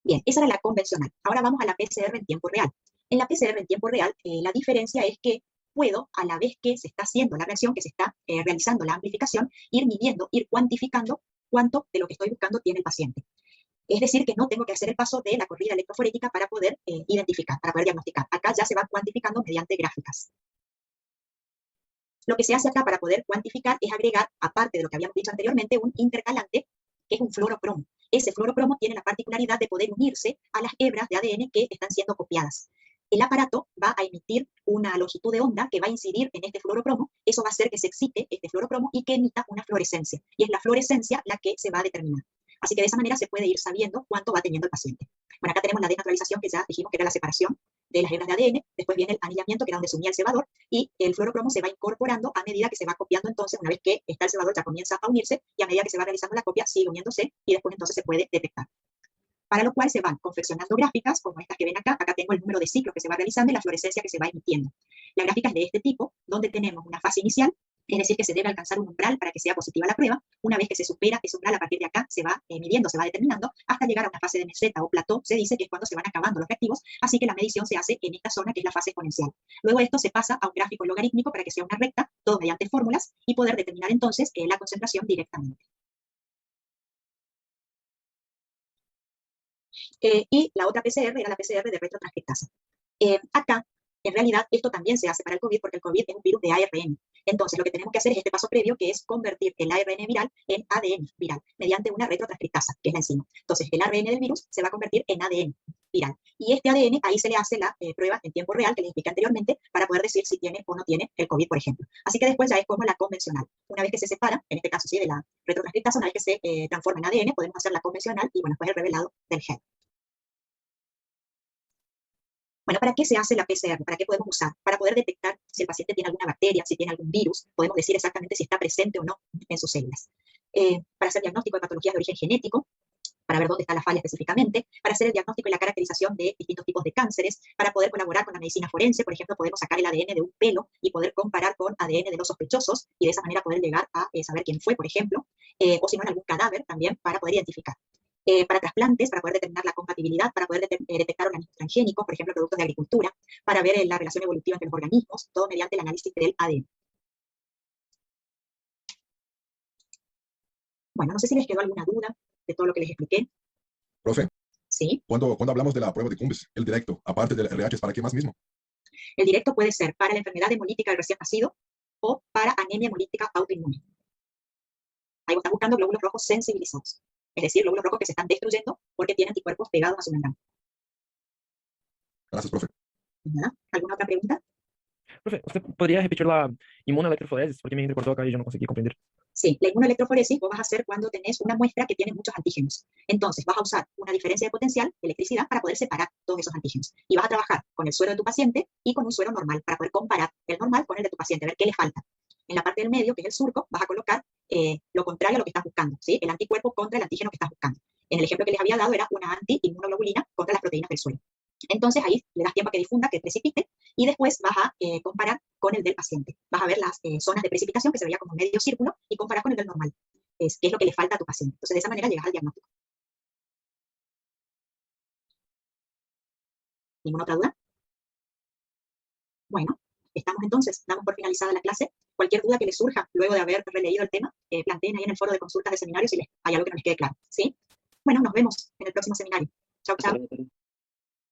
Bien, esa era la convencional. Ahora vamos a la PCR en tiempo real. En la PCR en tiempo real, la diferencia es que puedo, a la vez que se está haciendo la reacción, que se está realizando la amplificación, ir midiendo, ir cuantificando cuánto de lo que estoy buscando tiene el paciente. Es decir, que no tengo que hacer el paso de la corrida electroforética para poder identificar, para poder diagnosticar. Acá ya se va cuantificando mediante gráficas. Lo que se hace acá para poder cuantificar es agregar, aparte de lo que habíamos dicho anteriormente, un intercalante, que es un fluorocromo. Ese fluorocromo tiene la particularidad de poder unirse a las hebras de ADN que están siendo copiadas. El aparato va a emitir una longitud de onda que va a incidir en este fluorocromo. Eso va a hacer que se excite este fluorocromo y que emita una fluorescencia. Y es la fluorescencia la que se va a determinar. Así que de esa manera se puede ir sabiendo cuánto va teniendo el paciente. Bueno, acá tenemos la denaturalización, que ya dijimos que era la separación de las hebras de ADN. Después viene el anillamiento, que era donde se unía el cebador, y el fluorocromo se va incorporando a medida que se va copiando. Entonces, una vez que está el cebador, ya comienza a unirse, y a medida que se va realizando la copia, sigue uniéndose, y después entonces se puede detectar. Para lo cual se van confeccionando gráficas, como estas que ven acá. Acá tengo el número de ciclos que se va realizando y la fluorescencia que se va emitiendo. La gráfica es de este tipo, donde tenemos una fase inicial, es decir, que se debe alcanzar un umbral para que sea positiva la prueba. Una vez que se supera ese umbral, a partir de acá se va midiendo, se va determinando, hasta llegar a una fase de meseta o plató, se dice que es cuando se van acabando los reactivos, así que la medición se hace en esta zona, que es la fase exponencial. Luego esto se pasa a un gráfico logarítmico para que sea una recta, todo mediante fórmulas, y poder determinar entonces la concentración directamente. Y la otra PCR era la PCR de retrotranscriptasa. Acá, en realidad, esto también se hace para el COVID, porque el COVID es un virus de ARN. Entonces, lo que tenemos que hacer es este paso previo, que es convertir el ARN viral en ADN viral, mediante una retrotranscriptasa, que es la enzima. Entonces, el ARN del virus se va a convertir en ADN viral. Y este ADN, ahí se le hace la prueba en tiempo real, que les expliqué anteriormente, para poder decir si tiene o no tiene el COVID, por ejemplo. Así que después ya es como la convencional. Una vez que se separa, en este caso sí, de la retrotranscriptasa, una vez que se transforma en ADN, podemos hacer la convencional y, bueno, después el revelado del gen. Bueno, ¿para qué se hace la PCR? ¿Para qué podemos usar? Para poder detectar si el paciente tiene alguna bacteria, si tiene algún virus, podemos decir exactamente si está presente o no en sus células. Para hacer diagnóstico de patologías de origen genético, para ver dónde está la falla específicamente, para hacer el diagnóstico y la caracterización de distintos tipos de cánceres, para poder colaborar con la medicina forense. Por ejemplo, podemos sacar el ADN de un pelo y poder comparar con ADN de los sospechosos, y de esa manera poder llegar a saber quién fue, por ejemplo, o si no en algún cadáver también, para poder identificar. Para trasplantes, para poder determinar la compatibilidad, para poder detectar organismos transgénicos, por ejemplo, productos de agricultura, para ver la relación evolutiva entre los organismos, todo mediante el análisis del ADN. Bueno, no sé si les quedó alguna duda de todo lo que les expliqué. Profe, Sí. cuando hablamos de la prueba de Cumbres, el directo, aparte del RH, ¿es para qué más mismo? El directo puede ser para la enfermedad hemolítica del recién nacido o para anemia hemolítica autoinmune. Ahí vos estás buscando glóbulos rojos sensibilizados, es decir, glóbulos rojos que se están destruyendo porque tienen anticuerpos pegados a su membrana. Gracias, profe. ¿Nada? ¿Alguna otra pregunta? Profe, ¿usted podría repetir la inmunoelectroforesis? Porque me recortó acá y yo no conseguí comprender. Sí, la inmunoelectroforesis vos vas a hacer cuando tenés una muestra que tiene muchos antígenos. Entonces vas a usar una diferencia de potencial, electricidad, para poder separar todos esos antígenos. Y vas a trabajar con el suero de tu paciente y con un suero normal, para poder comparar el normal con el de tu paciente, a ver qué le falta. En la parte del medio, que es el surco, vas a colocar lo contrario a lo que estás buscando, ¿sí? El anticuerpo contra el antígeno que estás buscando. En el ejemplo que les había dado era una anti-inmunoglobulina contra las proteínas del suero. Entonces ahí le das tiempo a que difunda, que precipite, y después vas a comparar con el del paciente. Vas a ver las zonas de precipitación, que se veía como medio círculo, y comparar con el del normal, qué es lo que le falta a tu paciente. Entonces de esa manera llegas al diagnóstico. ¿Ninguna otra duda? Bueno, estamos entonces, damos por finalizada la clase. Cualquier duda que les surja luego de haber releído el tema, planteen ahí en el foro de consultas de seminarios si hay algo que no les quede claro, ¿sí? Bueno, nos vemos en el próximo seminario. Chao, chao.